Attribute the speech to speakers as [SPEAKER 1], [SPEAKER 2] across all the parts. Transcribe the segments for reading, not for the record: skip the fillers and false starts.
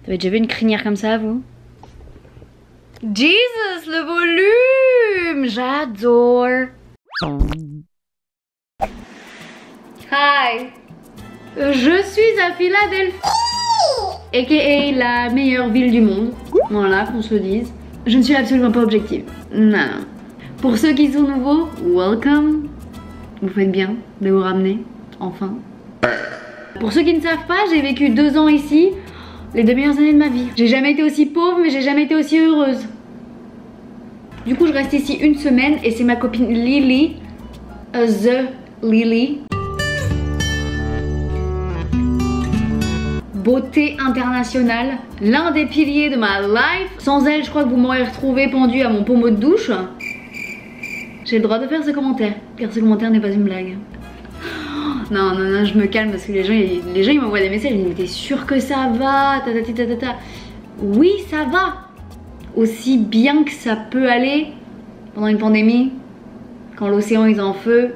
[SPEAKER 1] avez déjà vu une crinière comme ça, vous? Jesus, le volume! J'adore! Hi! Je suis à Philadelphie! A.K.A. la meilleure ville du monde. Voilà, qu'on se le dise. Je ne suis absolument pas objective. Non. Pour ceux qui sont nouveaux, welcome! Vous faites bien de vous ramener, enfin. Pour ceux qui ne savent pas, j'ai vécu 2 ans ici, les 2 meilleures années de ma vie. J'ai jamais été aussi pauvre, mais j'ai jamais été aussi heureuse. Du coup, je reste ici 1 semaine et c'est ma copine Lily, The Lily. Beauté internationale, l'un des piliers de ma life. Sans elle, je crois que vous m'aurez retrouvé pendu à mon pommeau de douche. J'ai le droit de faire ce commentaire, car ce commentaire n'est pas une blague. Non, non, non, je me calme parce que les gens ils m'envoient des messages, ils me disent mais t'es sûr que ça va, ta. Oui, ça va. Aussi bien que ça peut aller pendant une pandémie, quand l'océan est en feu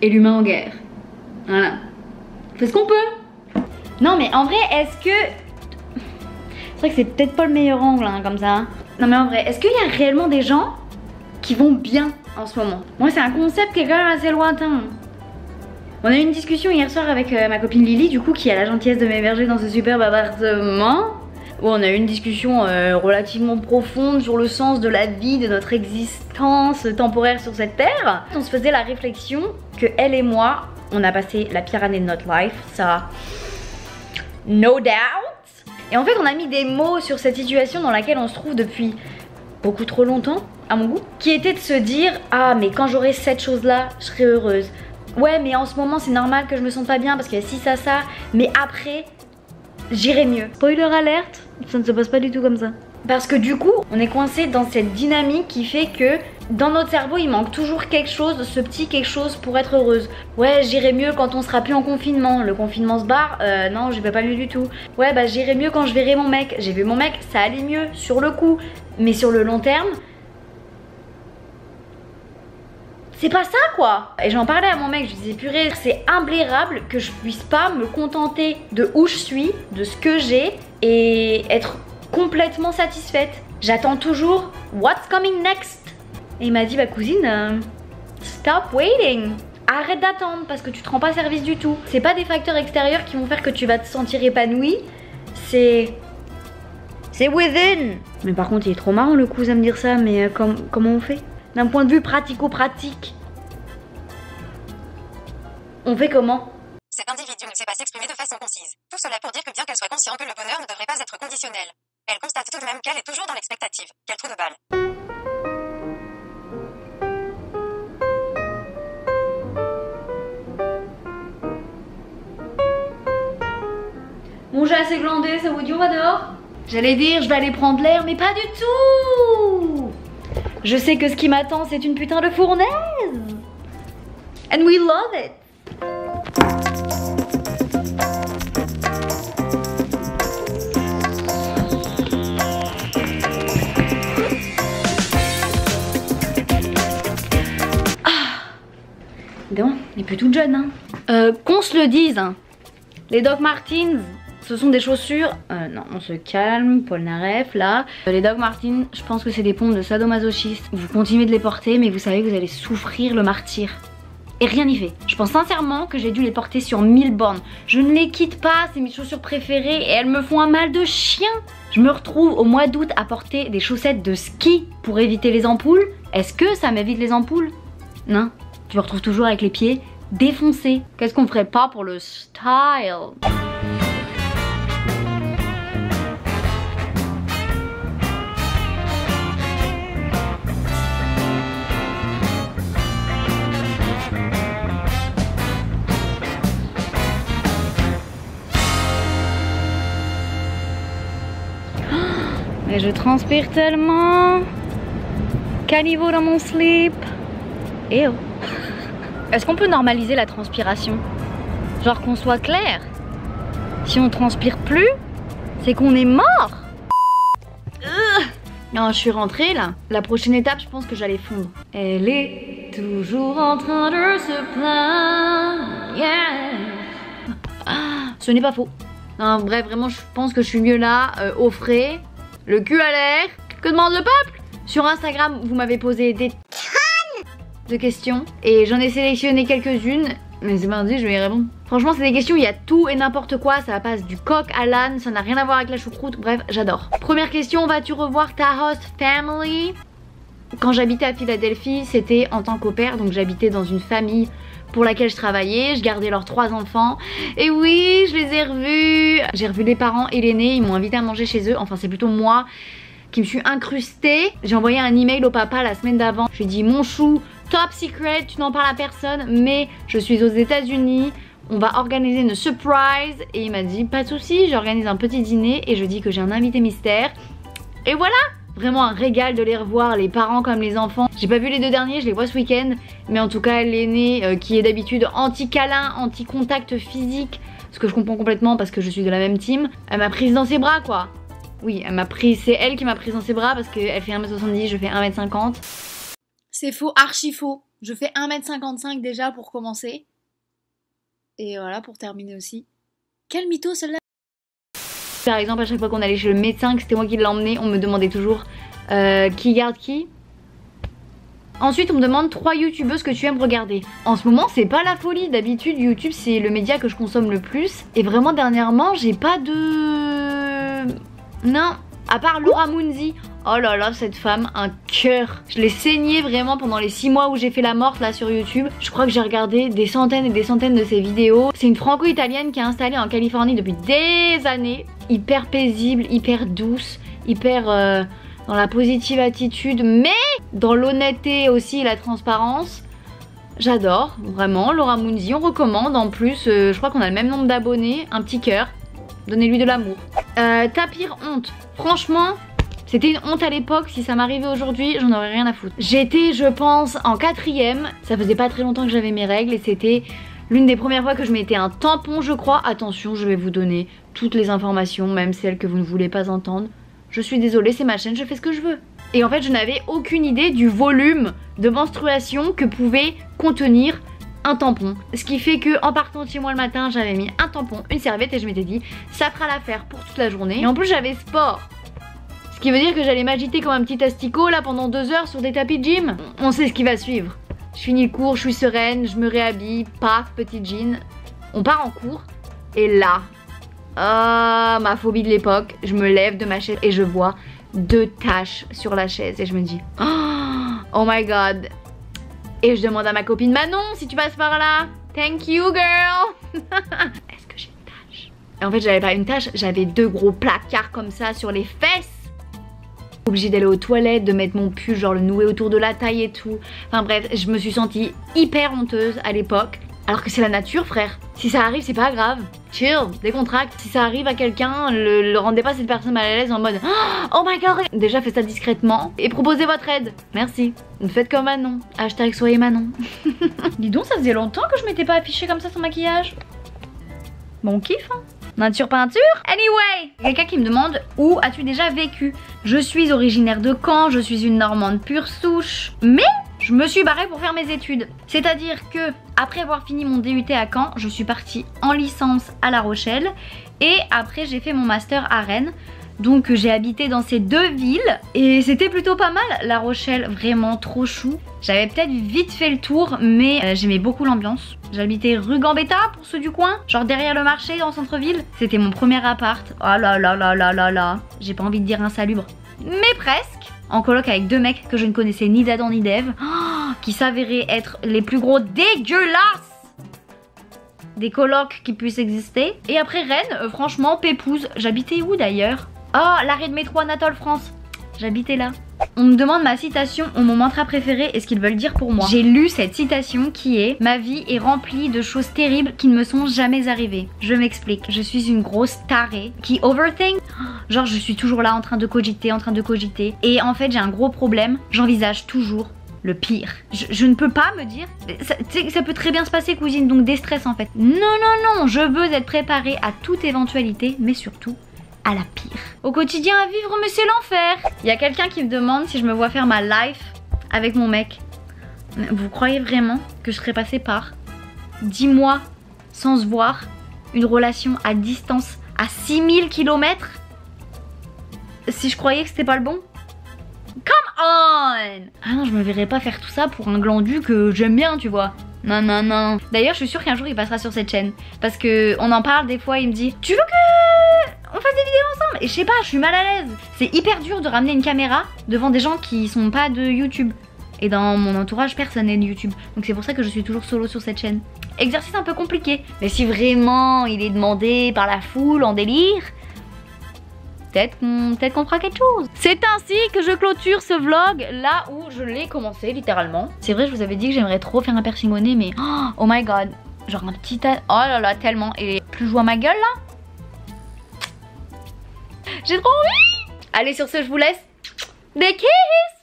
[SPEAKER 1] et l'humain en guerre. Voilà. On fait ce qu'on peut. Non mais en vrai, est-ce que... C'est vrai que c'est peut-être pas le meilleur angle hein, comme ça. Non mais en vrai, est-ce qu'il y a réellement des gens qui vont bien en ce moment? Moi c'est un concept qui est quand même assez lointain. On a eu une discussion hier soir avec ma copine Lily du coup qui a la gentillesse de m'héberger dans ce superbe appartement. Où on a eu une discussion relativement profonde sur le sens de la vie, de notre existence temporaire sur cette terre. On se faisait la réflexion que elle et moi, on a passé la pire année de notre life, ça, no doubt. Et en fait on a mis des mots sur cette situation dans laquelle on se trouve depuis beaucoup trop longtemps, à mon goût, qui était de se dire ah mais quand j'aurai cette chose là, je serai heureuse. Ouais mais en ce moment c'est normal que je me sente pas bien parce qu'il y a ci ça, mais après j'irai mieux. Spoiler alerte, ça ne se passe pas du tout comme ça. Parce que du coup, on est coincé dans cette dynamique qui fait que dans notre cerveau, il manque toujours quelque chose, ce petit quelque chose pour être heureuse. Ouais, j'irai mieux quand on sera plus en confinement. Le confinement se barre, non, je vais pas mieux du tout. Ouais, bah j'irai mieux quand je verrai mon mec. J'ai vu mon mec, ça allait mieux sur le coup. Mais sur le long terme, c'est pas ça quoi. Et j'en parlais à mon mec, je disais purée, c'est imblairable que je puisse pas me contenter de où je suis, de ce que j'ai et être complètement satisfaite. J'attends toujours what's coming next. Et il m'a dit bah cousine, stop waiting. Arrête d'attendre parce que tu te rends pas service du tout. C'est pas des facteurs extérieurs qui vont faire que tu vas te sentir épanouie, c'est within. Mais par contre il est trop marrant le cousin à me dire ça, mais comment on fait? D'un point de vue pratico-pratique, on fait comment?
[SPEAKER 2] Cet individu ne sait pas s'exprimer de façon concise. Tout cela pour dire que bien qu'elle soit consciente que le bonheur ne devrait pas être conditionnel, elle constate tout de même qu'elle est toujours dans l'expectative. Quel trou de balle.
[SPEAKER 1] Bon j'ai assez glandé, ça vous dit on va dehors? J'allais dire je vais aller prendre l'air, mais pas du tout. Je sais que ce qui m'attend c'est une putain de fournaise. And we love it. Bon, on n'est plus toute jeune hein. Qu'on se le dise hein. Les Doc Martens, ce sont des chaussures, non on se calme, Paul Naref là. Les Doc Martens, je pense que c'est des pompes de sadomasochistes. Vous continuez de les porter mais vous savez que vous allez souffrir le martyre. Et rien n'y fait. Je pense sincèrement que j'ai dû les porter sur 1000 bornes. Je ne les quitte pas, c'est mes chaussures préférées et elles me font un mal de chien. Je me retrouve au mois d'août à porter des chaussettes de ski pour éviter les ampoules. Est-ce que ça m'évite les ampoules? Non, je me retrouve toujours avec les pieds défoncés. Qu'est-ce qu'on ferait pas pour le style? Mais je transpire tellement. Caniveau dans mon slip. Et oh. Est-ce qu'on peut normaliser la transpiration? Genre qu'on soit clair. Si on transpire plus, c'est qu'on est mort. Non, je suis rentrée là. La prochaine étape, je pense que j'allais fondre. Elle est toujours en train de se plaindre. Yeah. Ce n'est pas faux. Non, bref, vraiment, je pense que je suis mieux là, au frais, le cul à l'air. Que demande le peuple? Sur Instagram, vous m'avez posé des tonnes de questions et j'en ai sélectionné quelques-unes. Mais c'est pas dit, je vais y répondre. Franchement, c'est des questions, il y a tout et n'importe quoi. Ça passe du coq à l'âne, ça n'a rien à voir avec la choucroute. Bref, j'adore. Première question, vas-tu revoir ta host family? Quand j'habitais à Philadelphie, c'était en tant qu'au pair. Donc j'habitais dans une famille pour laquelle je travaillais. Je gardais leurs 3 enfants. Et oui, je les ai revus. J'ai revu les parents et l'aîné. Ils m'ont invité à manger chez eux. Enfin, c'est plutôt moi qui me suis incrustée. J'ai envoyé un email au papa la semaine d'avant. Je lui ai dit, mon chou, top secret, tu n'en parles à personne, mais je suis aux États-Unis, on va organiser une surprise. Et il m'a dit, pas de soucis, j'organise un petit dîner et je dis que j'ai un invité mystère. Et voilà, vraiment un régal de les revoir, les parents comme les enfants. J'ai pas vu les 2 derniers, je les vois ce week-end, mais en tout cas l'aîné qui est d'habitude anti-câlin, anti-contact physique, ce que je comprends complètement parce que je suis de la même team, elle m'a prise dans ses bras quoi. Oui, elle m'a pris, c'est elle qui m'a prise dans ses bras parce qu'elle fait 1m70, je fais 1m50.
[SPEAKER 3] C'est faux, archi faux. Je fais 1m55 déjà pour commencer. Et voilà, pour terminer aussi. Quel mytho celle-là?
[SPEAKER 1] Par exemple, à chaque fois qu'on allait chez le médecin, que c'était moi qui l'emmenais, on me demandait toujours qui garde qui. Ensuite, on me demande 3 youtubeuses que tu aimes regarder. En ce moment, c'est pas la folie. D'habitude, YouTube, c'est le média que je consomme le plus. Et vraiment, dernièrement, j'ai pas de... Non, à part Laura Mounzi. Oh là là, cette femme, un cœur. Je l'ai saignée vraiment pendant les 6 mois où j'ai fait la morte là sur YouTube. Je crois que j'ai regardé des centaines et des centaines de ses vidéos. C'est une franco-italienne qui est installée en Californie depuis des années. Hyper paisible, hyper douce, hyper dans la positive attitude, mais dans l'honnêteté aussi et la transparence. J'adore, vraiment. Laura Mounzi, on recommande. En plus, je crois qu'on a le même nombre d'abonnés. Un petit cœur. Donnez-lui de l'amour. Ta pire honte? Franchement, c'était une honte à l'époque. Si ça m'arrivait aujourd'hui, j'en aurais rien à foutre. J'étais, je pense, en 4ème. Ça faisait pas très longtemps que j'avais mes règles et c'était l'une des premières fois que je mettais un tampon, je crois. Attention, je vais vous donner toutes les informations, même celles que vous ne voulez pas entendre. Je suis désolée, c'est ma chaîne, je fais ce que je veux. Et en fait, je n'avais aucune idée du volume de menstruation que pouvait contenir un tampon. Ce qui fait que en partant de chez moi le matin, j'avais mis un tampon, une serviette et je m'étais dit ça fera l'affaire pour toute la journée. Et en plus j'avais sport. Ce qui veut dire que j'allais m'agiter comme un petit asticot là pendant 2 heures sur des tapis de gym. On sait ce qui va suivre. Je finis le cours, je suis sereine, je me réhabille, paf, petit jean. On part en cours et là, ma phobie de l'époque, je me lève de ma chaise et je vois 2 taches sur la chaise et je me dis oh my god. Et je demande à ma copine Manon si tu passes par là. Thank you girl. Est-ce que j'ai une tache? Et en fait j'avais pas une tache, j'avais 2 gros placards comme ça sur les fesses. Obligée d'aller aux toilettes, de mettre mon pull, genre le nouer autour de la taille et tout. Enfin bref, je me suis sentie hyper honteuse à l'époque. Alors que c'est la nature frère. Si ça arrive c'est pas grave. Chill, décontracte. Si ça arrive à quelqu'un, le rendez pas cette personne mal à l'aise en mode oh my god. Déjà faites ça discrètement et proposez votre aide. Merci. Faites comme Manon. Hashtag soyez Manon. Dis donc ça faisait longtemps que je m'étais pas affichée comme ça sans maquillage. Bon kiff hein. Nature peinture. Anyway, quelqu'un qui me demande où as-tu déjà vécu? Je suis originaire de Caen, je suis une Normande pure souche. Mais je me suis barrée pour faire mes études. C'est-à-dire que après avoir fini mon DUT à Caen, je suis partie en licence à La Rochelle. Et après j'ai fait mon master à Rennes. Donc j'ai habité dans ces 2 villes. Et c'était plutôt pas mal. La Rochelle, vraiment trop chou. J'avais peut-être vite fait le tour, mais j'aimais beaucoup l'ambiance. J'habitais rue Gambetta pour ceux du coin. Genre derrière le marché en centre-ville. C'était mon premier appart. Oh là là là là là là. J'ai pas envie de dire insalubre. Mais presque. En coloc avec 2 mecs que je ne connaissais ni d'Adam ni d'Ève, qui s'avéraient être les plus gros dégueulasses des colocs qui puissent exister. Et après Rennes, franchement, pépouze. J'habitais où d'ailleurs? Oh, l'arrêt de métro Anatole France. J'habitais là. On me demande ma citation ou mon mantra préféré et ce qu'ils veulent dire pour moi. J'ai lu cette citation qui est: ma vie est remplie de choses terribles qui ne me sont jamais arrivées. Je m'explique. Je suis une grosse tarée qui overthink. Genre je suis toujours là en train de cogiter, Et en fait j'ai un gros problème. J'envisage toujours le pire. Je ne peux pas me dire ça peut très bien se passer cousine, donc déstresse en fait. Non non non, je veux être préparée à toute éventualité, mais surtout à la pire. Au quotidien à vivre, mais c'est l'enfer. Il y a quelqu'un qui me demande si je me vois faire ma life avec mon mec. Vous croyez vraiment que je serais passée par 10 mois sans se voir, une relation à distance à 6000 km si je croyais que c'était pas le bon. Come on! Ah non, je me verrais pas faire tout ça pour un glandu que j'aime bien, tu vois. Non, non, non. D'ailleurs, je suis sûre qu'un jour il passera sur cette chaîne. Parce que on en parle des fois, il me dit tu veux que on fasse des vidéos ensemble? Et je sais pas, je suis mal à l'aise. C'est hyper dur de ramener une caméra devant des gens qui sont pas de YouTube. Et dans mon entourage, personne n'est de YouTube. Donc c'est pour ça que je suis toujours solo sur cette chaîne. Exercice un peu compliqué. Mais si vraiment il est demandé par la foule en délire, peut-être qu'on fera quelque chose. C'est ainsi que je clôture ce vlog là où je l'ai commencé littéralement. C'est vrai, je vous avais dit que j'aimerais trop faire un piercing au nez, mais oh my god, genre un petit oh là là, tellement. Et plus je vois ma gueule là, j'ai trop envie. Allez, sur ce, je vous laisse. Des kisses.